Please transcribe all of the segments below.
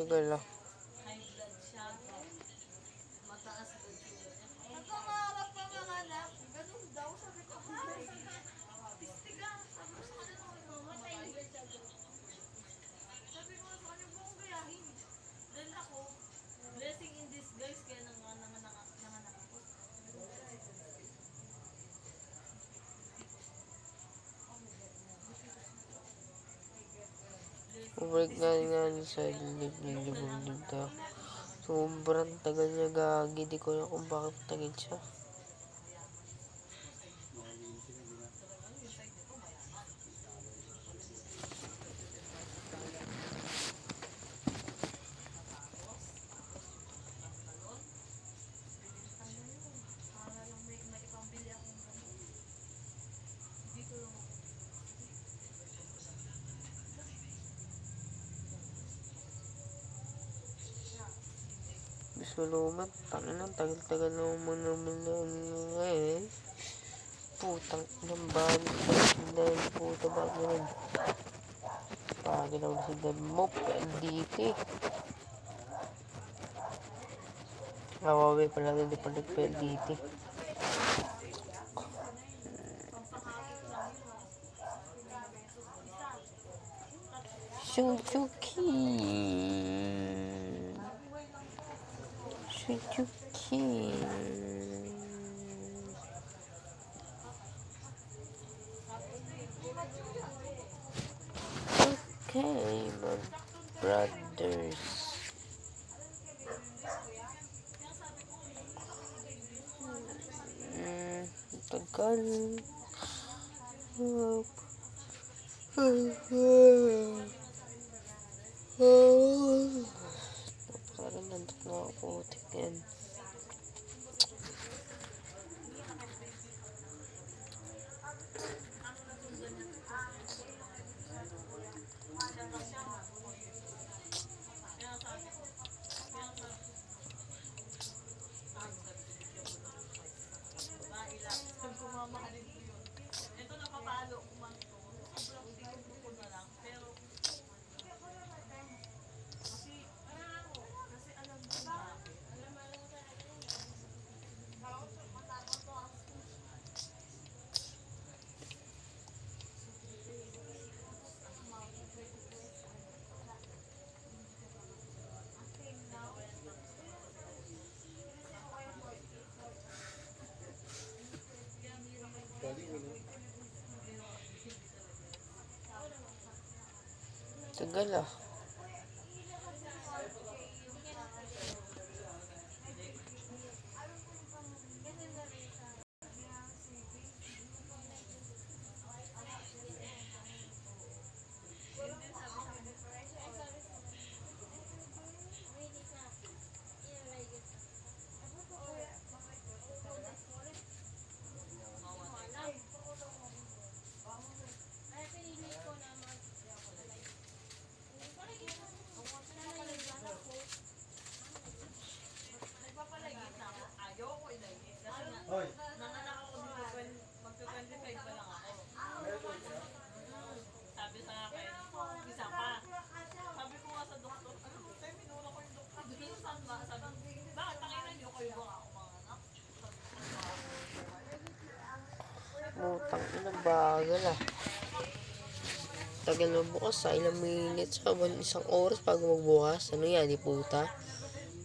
Tagal ah. Bumalik nga sa libog-libog daw. Sobrang tagal niya gagi. Di ko alam kung bakit tagal siya. Gusto lumat. Tanginang tagal-tagal naman eh. Putang inang bahan ko. Dahil puta ba ganun. Paginaw si Demop. LDT. Awawi pala rin di pa nagpa-LDT. Suzuki. Okay, my brothers. Tagal. Parang nandot na ako putik yan. Tagal ah. Putang ina, bagal ah. Tagal na bukas sa ilang minutes ha. Isang oras bago magbukas. Ano yan, di puta?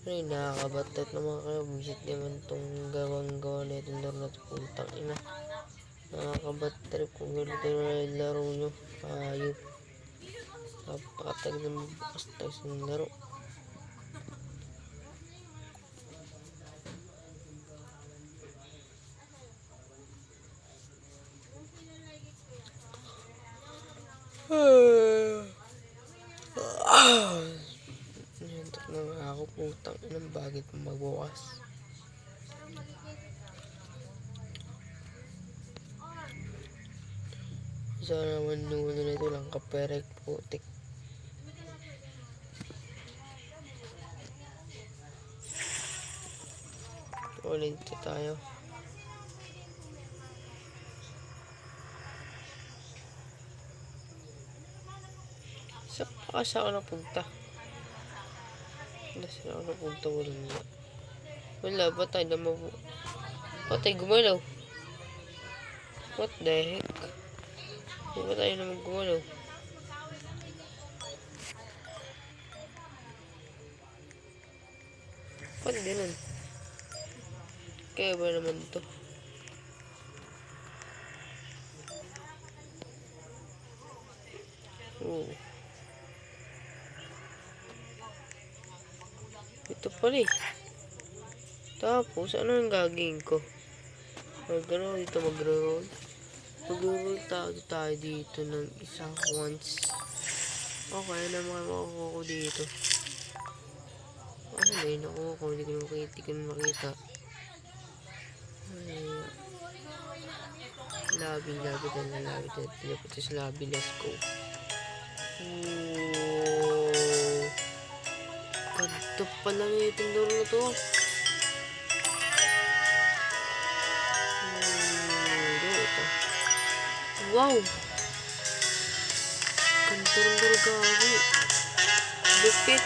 Ay, nakakabatat naman kayo. Visit naman itong gawang-gawa na itong laro na ito. Putang ina. Nakakabat trip kung gano'n na laro nyo. Ayop. Napakatagal na magbukas tayo sa laro. Nantok na nga ako, putang inang bagay pa magbukas. Sana naman nuna na ito lang kaperek putik. Ulit tayo. Sa pakas ako napunta. Nasaan ako napunta? Wala. Wala, patay na patay, gumalaw. What the heck? Di ba tayo naman gumalaw? Ba't ganun? Kaya ba naman to? Oh. Ito pala eh. Tapos, ano ang gagawin ko? Mag-roll dito, mag-roll. Mag-roll tayo dito ng isang once. Okay, ano naman makukuha ko dito? Ano na yun? Nakuha ko, hindi ko na makita. Lobby. Pinapunta sa lobby, let's go. Oh. Ganda pala nga itong laro na to. Ito. Wow! Ganda rin laro gabi. Lupit.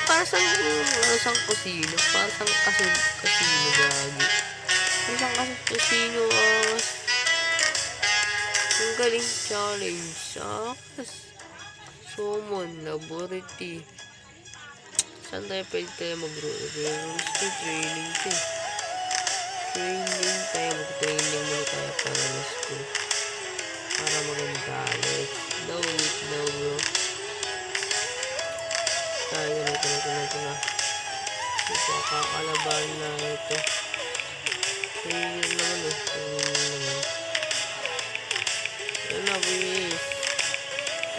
Para sang kasino. Para sang kasino gagi. Para sang kasino. Ang galing challenge. Summon, laboratory. Saan tayo pwede tayo mag-rules to? Training to. Training tayo. Mag-training muna tayo para na school. Para maganda. Let's do it now, bro. Tayo na. Ito, kakalaban na ito. Training naman eh. Training naman. Ano na, boys?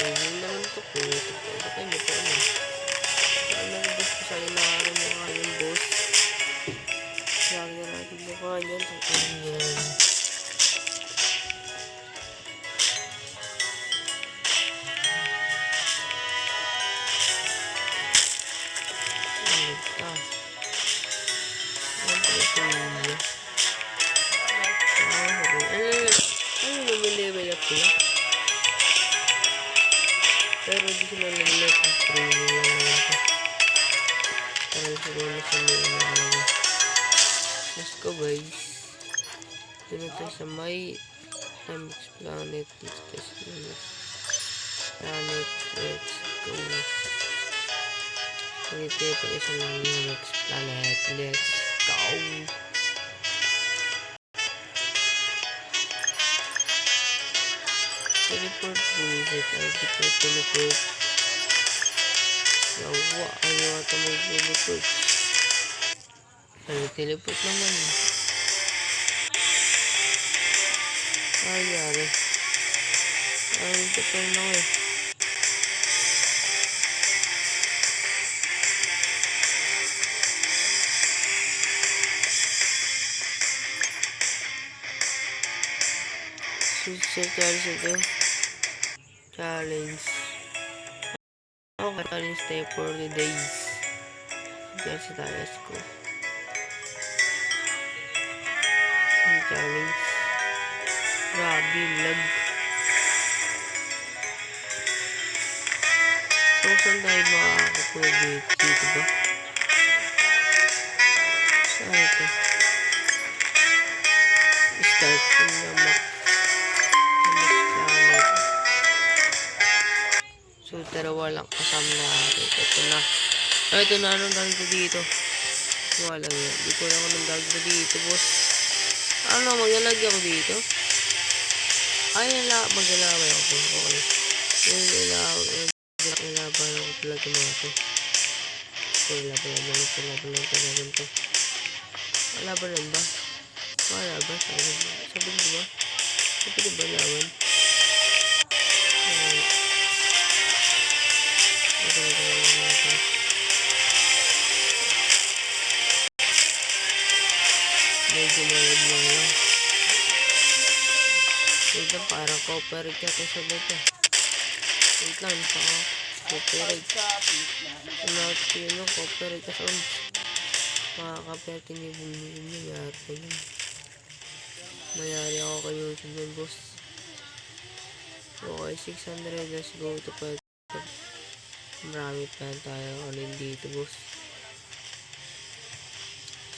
Training naman ito po. Ito tayo na po ano. Ano ang boss ko sa'yo na araw mukha yung boss. Lagi na natin mukha niyan. Tangkalin yan. Pero di sila nag-let ang training lang naman ito. Parang siguro sa may nakalagay. Let's go guys. Doon na tayo sa may MX Planet. Let's test MX Planet. Let's go. Dito tayo pag-isa lang yung MX Planet. Let's go. Teleport visit. Teleport. Yawa. Ayaw ata mag-teleport. Teleport naman. Ayari. Ito pa rin ako eh. Challenge. Okay, challenge tayo for the days. Diyan sa tayo ko. Challenge. Grabe, lag. So, saan tayo makakakuha dito ba? Saan ito? Start na map. So, dalawa lang kasama natin. Ito na. Ito na. Anong gagawin dito? Wala yan. Di ko na ako nang gagawin dito, boss. Ano? Maglalagay ako dito? Ay, maglalabay ako. Okay. Ilalaban ako pala ito mga ito. Laban to. Laban lang ba? Laban? Sabi ko ba? Sabi ko ba laban? Medyo malag mo lang. Wait lang, parang copyright yata sa dito. Wait lang, copyright. Copyright ka saan? Makakapit yung nangyari ko yun. Mayari ako kay YouTube yun, boss. Okay, 600. Let's go to 5. Marami pa yan tayo ulit dito, boss.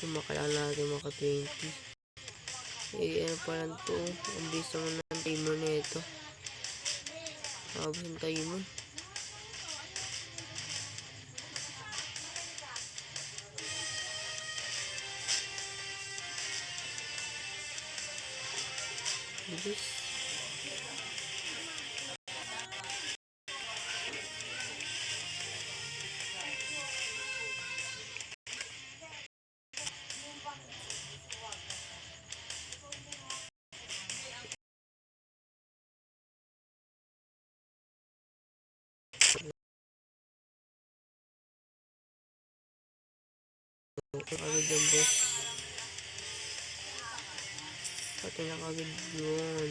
Sumakala natin maka 20. Ano pa lang to. Ang bilis naman ng timer na ito. Abis ang timer. Bilis. Nakagad yung boss. Pati nakagad yun.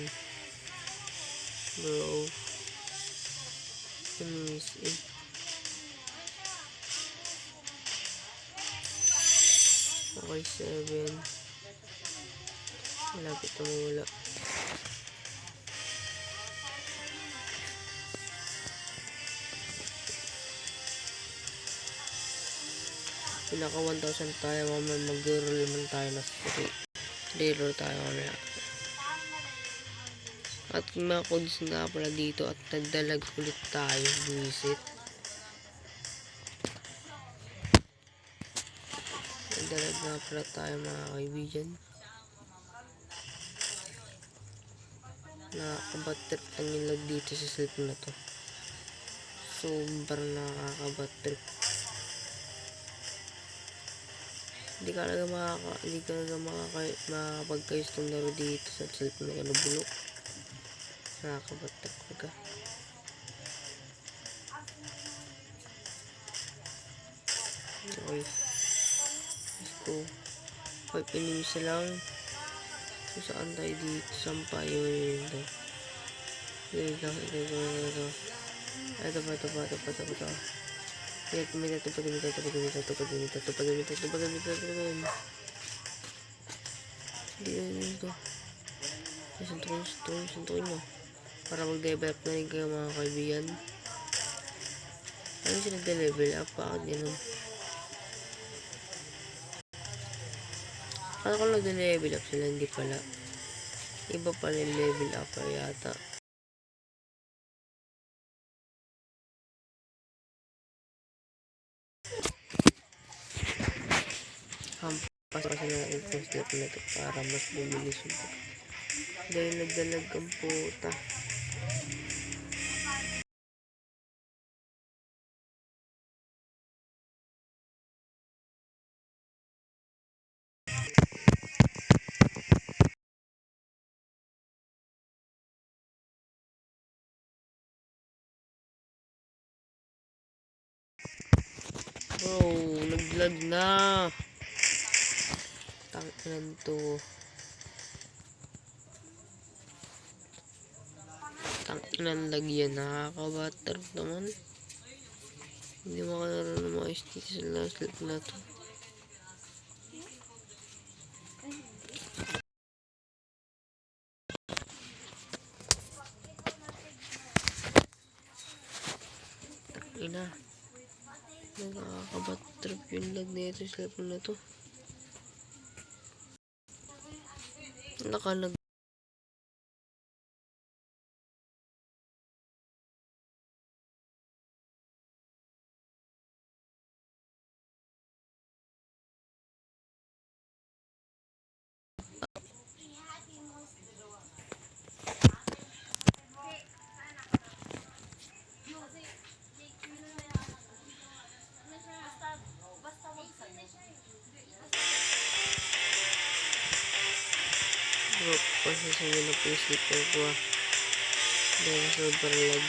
Bro. Miss it. Okay, 7. Malapit na mawala. Pinaka 1,000 tayo. Mamaya mag-roll naman tayo na 3 roll tayo mamaya. At mga codes nga pala dito at nagdalag ulit tayo. Visit. Nagdalag nga pala tayo mga kaibigan. Nakakabat-trip ang nilag dito sa cellphone na to. Sobrang nakakabat-trip. Hindi ka talaga makakapag-custom laro dito sa cellphone na bulok. Nakakabat-trip ka. Okay. Let's go. 5 enemies lang. Kung saan tayo dito? Sampa yun. Ito. Ito pa. Dito. Suntukin mo. Para mag-develop na rin kayo mga kaibigan. Ano siya nag-level up? Bakit ganun? Kala ko nag-level up sila, hindi pala. Iba pala yung level up yata. Hampas kasi na itong step na ito para mas bumilis yung dahil nagdalag ang puta. Bro, naglag na. Tanginan to. Tanginan lagyan. Nakakabatter naman. Hindi makalaro ng mga STC sa last lap na to. Tangina. Nakakabatter yung lag nito sa lap na to. Nakalag. Bro, pasasawin na po yung sleeper ko dahil sobrang lag.